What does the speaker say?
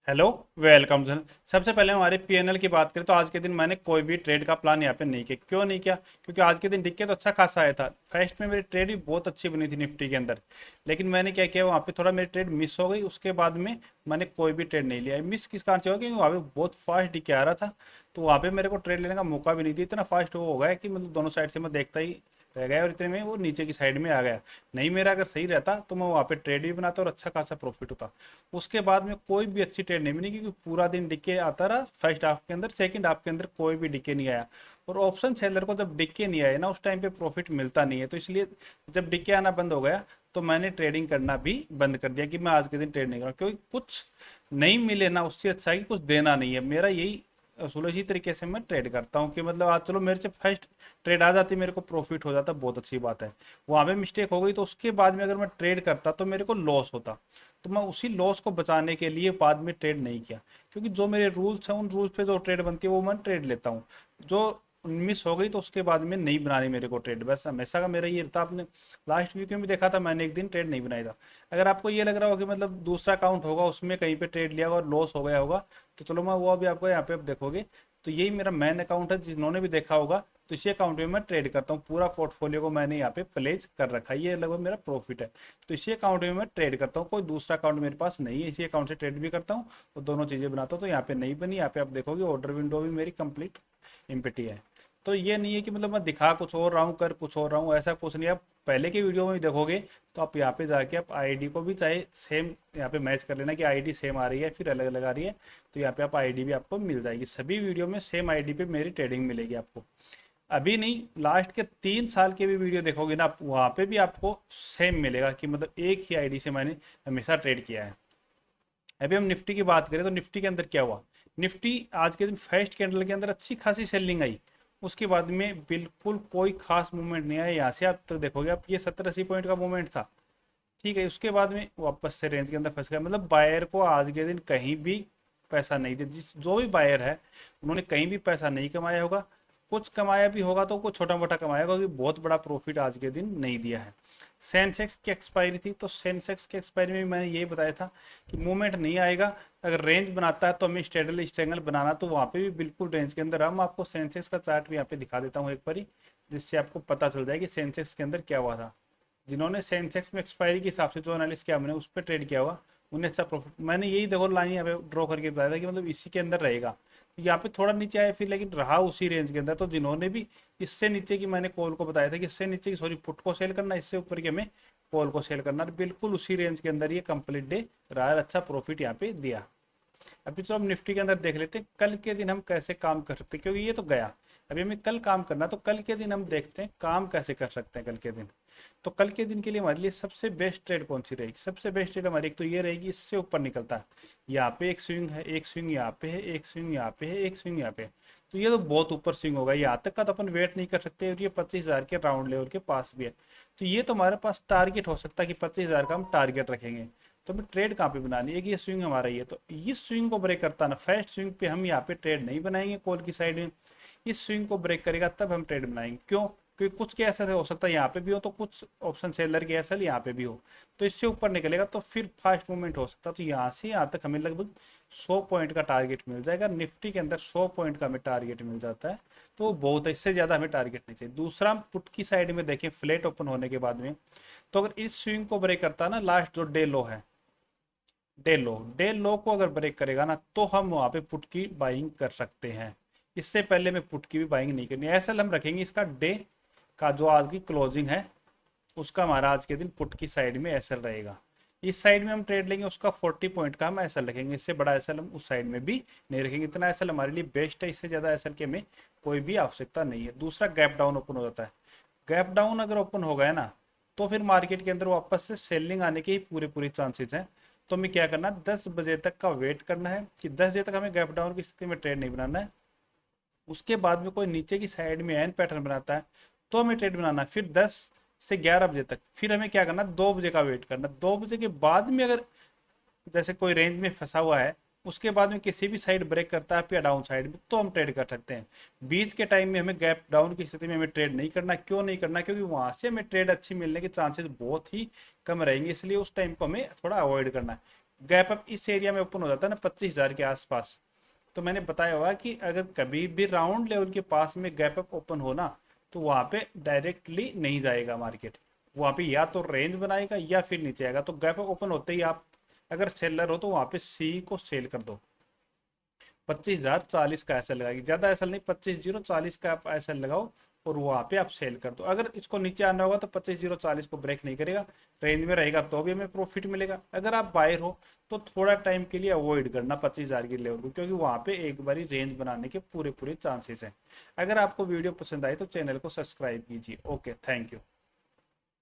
Hello. Welcome sir. सबसे पहले हमारे पीएनएल की बात करें तो आज के दिन मैंने कोई भी ट्रेड का प्लान यहाँ पे नहीं किया। क्यों नहीं किया? क्योंकि आज के दिन दिक्कत तो अच्छा खासा आया था। फर्स्ट में मेरी ट्रेड भी बहुत अच्छी बनी थी निफ्टी के अंदर, लेकिन मैंने क्या किया, वहाँ पे थोड़ा मेरी ट्रेड मिस हो गई। उसके बाद में मैंने कोई भी ट्रेड नहीं लिया। मिस किस कारण से हो गया? क्योंकि वहाँ पे बहुत फास्ट डिके आ रहा था, तो वहाँ पे मेरे को ट्रेड लेने का मौका भी नहीं दिया। इतना फास्ट वो हो गया कि मतलब दोनों साइड से मैं देखता ही रह गया और इतने में वो नीचे की साइड में आ गया। नहीं, मेरा अगर सही रहता तो मैं वहाँ पे ट्रेड भी बनाता और अच्छा खासा प्रॉफिट होता। उसके बाद में कोई भी अच्छी ट्रेड नहीं बनी, क्योंकि पूरा दिन डिके आता रहा फर्स्ट हाफ के अंदर, सेकंड हाफ के अंदर कोई भी डिके नहीं आया। और ऑप्शन सेलर को जब डिके नहीं आए ना, उस टाइम पे प्रॉफिट मिलता नहीं है। तो इसलिए जब डिके आना बंद हो गया तो मैंने ट्रेडिंग करना भी बंद कर दिया कि मैं आज के दिन ट्रेड नहीं करूँ, क्योंकि कुछ नहीं मिले ना, उससे अच्छा है कि कुछ देना नहीं है। मेरा यही असूल है। इसी तरीके से मैं ट्रेड करता हूँ कि मतलब आज चलो मेरे से फर्स्ट ट्रेड आ जाती, मेरे को प्रॉफिट हो जाता, बहुत अच्छी बात है। वहां पे मिस्टेक हो गई तो उसके बाद में अगर मैं ट्रेड करता तो मेरे को लॉस होता। तो मैं उसी लॉस को बचाने के लिए बाद में ट्रेड नहीं किया, क्योंकि जो मेरे रूल्स हैं उन रूल्स पे जो ट्रेड बनती है वो मैं ट्रेड लेता हूँ। जो मिस हो गई तो उसके बाद में नहीं बनानी मेरे को ट्रेड, बस हमेशा का मेरा ये रहता। आपने लास्ट वीक में भी देखा था, मैंने एक दिन ट्रेड नहीं बनाया था। अगर आपको ये लग रहा हो कि मतलब दूसरा अकाउंट होगा उसमें कहीं पे ट्रेड लिया और लॉस हो गया होगा, तो चलो मैं वो अभी आपको यहाँ पे आप देखोगे तो यही मेरा मेन अकाउंट है। जिन्होंने भी देखा होगा तो इसी अकाउंट में मैं ट्रेड करता हूँ। पूरा पोर्टफोलियो को मैंने यहाँ पे प्लेस कर रखा है, ये लगभग मेरा प्रॉफिट है। तो इसी अकाउंट में मैं ट्रेड करता हूँ, कोई दूसरा अकाउंट मेरे पास नहीं है। इसी अकाउंट से ट्रेड भी करता हूँ और दोनों चीज़ें बनाता हूँ। तो यहाँ पे नहीं बनी, यहाँ पे आप देखोगे ऑर्डर विंडो भी मेरी कंप्लीट एम्प्टी है। तो ये नहीं है कि मतलब मैं दिखा कुछ और रहा हूँ कर कुछ और रहा हूँ, ऐसा कुछ नहीं। आप पहले के वीडियो में भी देखोगे तो आप यहाँ पे जाके आप आईडी को भी चाहे सेम यहाँ पे मैच कर लेना कि आईडी सेम आ रही है फिर अलग अलग आ रही है। तो यहाँ पे आप आईडी भी आपको मिल जाएगी, सभी वीडियो में सेम आईडी पे मेरी ट्रेडिंग मिलेगी आपको। अभी नहीं, लास्ट के 3 साल के भी वीडियो देखोगे ना आप, वहाँ पे भी आपको सेम मिलेगा कि मतलब एक ही आईडी से मैंने हमेशा ट्रेड किया है। अभी हम निफ्टी की बात करें तो निफ्टी के अंदर क्या हुआ? निफ्टी आज के दिन फर्स्ट कैंडल के अंदर अच्छी खासी सेलिंग आई। उसके बाद में बिल्कुल कोई खास मूवमेंट नहीं आया। यहाँ से आप तक देखोगे आप, ये 70-80 पॉइंट का मूवमेंट था, ठीक है। उसके बाद में वापस से रेंज के अंदर फंस गया। मतलब बायर को आज के दिन कहीं भी पैसा नहीं दिया। जिस जो भी बायर है उन्होंने कहीं भी पैसा नहीं कमाया होगा। कुछ कमाया भी होगा तो कुछ छोटा मोटा कमाया होगा, क्योंकि बहुत बड़ा प्रॉफिट आज के दिन नहीं दिया है। सेंसेक्स की एक्सपायरी थी, तो सेंसेक्स की एक्सपायरी में मैंने यही बताया था कि मूवमेंट नहीं आएगा। अगर रेंज बनाता है तो हमें स्ट्रेडल स्ट्रेंगल बनाना, तो वहाँ पे भी बिल्कुल रेंज के अंदर। हम आपको सेंसेक्स का चार्ट भी यहाँ पे दिखा देता हूँ एक बारी, जिससे आपको पता चल जाए कि सेंसेक्स के अंदर क्या हुआ था। जिन्होंने सेंसेक्स में एक्सपायरी के हिसाब से जो एनालिस्ट किया हमने उस पर ट्रेड किया हुआ, उन्हें अच्छा प्रॉफिट। मैंने यही देखो लाइन यहाँ पे ड्रॉ करके बताया था कि मतलब इसी के अंदर रहेगा। तो यहाँ पे थोड़ा नीचे आया फिर, लेकिन रहा उसी रेंज के अंदर। तो जिन्होंने भी इससे नीचे की, मैंने कॉल को बताया था कि इससे नीचे की सॉरी पुट को सेल करना, इससे ऊपर की हमें कॉल को सेल करना, बिल्कुल उसी रेंज के अंदर ये कंप्लीट डे रहा है। अच्छा प्रॉफिट यहाँ पे दिया। अभी तो हम निफ्टी के अंदर देख लेते हैं कल के दिन हम कैसे काम कर सकते हैं, क्योंकि ये तो गया। अभी हमें कल काम करना, तो कल के दिन हम देखते हैं काम कैसे कर सकते हैं कल के दिन। तो कल के दिन के लिए हमारे लिए सबसे बेस्ट ट्रेड कौन सी रहेगी? सबसे बेस्ट ट्रेड हमारी एक तो ये रहेगी, इससे ऊपर निकलता है। यहाँ पे एक स्विंग है, एक स्विंग यहाँ पे है, एक स्विंग यहाँ पे है, एक स्विंग यहाँ पे है। तो ये तो बहुत ऊपर स्विंग होगा, यहाँ तक का तो अपन वेट नहीं कर सकते। और ये 25,000 के राउंड लेवल के पास भी है। तो ये तो हमारे पास टारगेट हो सकता है कि 25,000 का हम टारगेट रखेंगे। तो हमें ट्रेड कहाँ पे बनानी है कि ये स्विंग हमारा ही है, तो इस स्विंग को ब्रेक करता ना, फर्स्ट स्विंग पे हम यहाँ पे ट्रेड नहीं बनाएंगे कॉल की साइड में। इस स्विंग को ब्रेक करेगा तब हम ट्रेड बनाएंगे। क्यों? क्योंकि कुछ के ऐसा हो सकता है यहाँ पे भी हो, तो कुछ ऑप्शन सेलर के ऐसा यहाँ पे भी हो। तो इससे ऊपर निकलेगा तो फिर फास्ट मूवमेंट हो सकता है। तो यहाँ से यहाँ तक हमें लगभग 100 पॉइंट का टारगेट मिल जाएगा। निफ्टी के अंदर 100 पॉइंट का हमें टारगेट मिल जाता है, तो वो बहुत है। इससे ज्यादा हमें टारगेट नहीं चाहिए। दूसरा, हम पुट की साइड में देखें फ्लैट ओपन होने के बाद में, तो अगर इस स्विंग को ब्रेक करता है ना, लास्ट जो डे लो है, डे लो को अगर ब्रेक करेगा ना, तो हम वहां पे पुट की बाइंग कर सकते हैं। इससे पहले में पुट की भी बाइंग नहीं करनी। ऐसा हम रखेंगे, इसका डे का जो आज की क्लोजिंग है उसका हमारा आज के दिन पुट की साइड में एसएल रहेगा। इस साइड में हम ट्रेड लेंगे, उसका 40 पॉइंट का हम एसएल रखेंगे। इससे बड़ा एसएल हम उस साइड में भी नहीं रखेंगे। इतना एसएल हमारे लिए बेस्ट है, इससे ज्यादा एसएल की हमें कोई भी आवश्यकता नहीं है। दूसरा, गैप डाउन ओपन हो जाता है। गैप डाउन अगर ओपन हो गया ना, तो फिर मार्केट के अंदर वापस से सेलिंग आने के ही पूरे पूरे चांसेस हैं। तो हमें क्या करना है, 10 बजे तक का वेट करना है कि 10 बजे तक हमें गैप डाउन की स्थिति में ट्रेड नहीं बनाना है। उसके बाद में कोई नीचे की साइड में एन पैटर्न बनाता है तो हमें ट्रेड बनाना है। फिर 10 से 11 बजे तक फिर हमें क्या करना, 2 बजे का वेट करना। 2 बजे के बाद में अगर जैसे कोई रेंज में फंसा हुआ है, उसके बाद में किसी भी साइड ब्रेक करता है या डाउन साइड में, तो हम ट्रेड कर सकते हैं। बीच के टाइम में हमें गैप डाउन की स्थिति में हमें ट्रेड नहीं करना। क्यों नहीं करना? क्योंकि वहां से हमें ट्रेड अच्छी मिलने के चांसेस बहुत ही कम रहेंगे, इसलिए उस टाइम को हमें थोड़ा अवॉइड करना है। गैप अप इस एरिया में ओपन हो जाता है ना 25,000 के आसपास, तो मैंने बताया हुआ कि अगर कभी भी राउंड लेवल के पास में गैप अप ओपन हो ना, तो वहां पे डायरेक्टली नहीं जाएगा मार्केट, वहां पे या तो रेंज बनाएगा या फिर नीचे आएगा। तो गैप अप ओपन होते ही आप अगर सेलर हो तो वहां पे सी को सेल कर दो। 25,040 का एसएल लगाएगी, ज्यादा एसएल नहीं, 25,040 का आप एसएल लगाओ और वहां पे आप सेल कर दो। अगर इसको नीचे आना होगा तो 25,040 को ब्रेक नहीं करेगा, रेंज में रहेगा तो भी हमें प्रॉफिट मिलेगा। अगर आप बायर हो तो थोड़ा टाइम के लिए अवॉइड करना 25,000 की लेवल को, क्योंकि वहां पे एक बारी रेंज बनाने के पूरे पूरे चांसेस हैं। अगर आपको वीडियो पसंद आए तो चैनल को सब्सक्राइब कीजिए। Okay, thank you.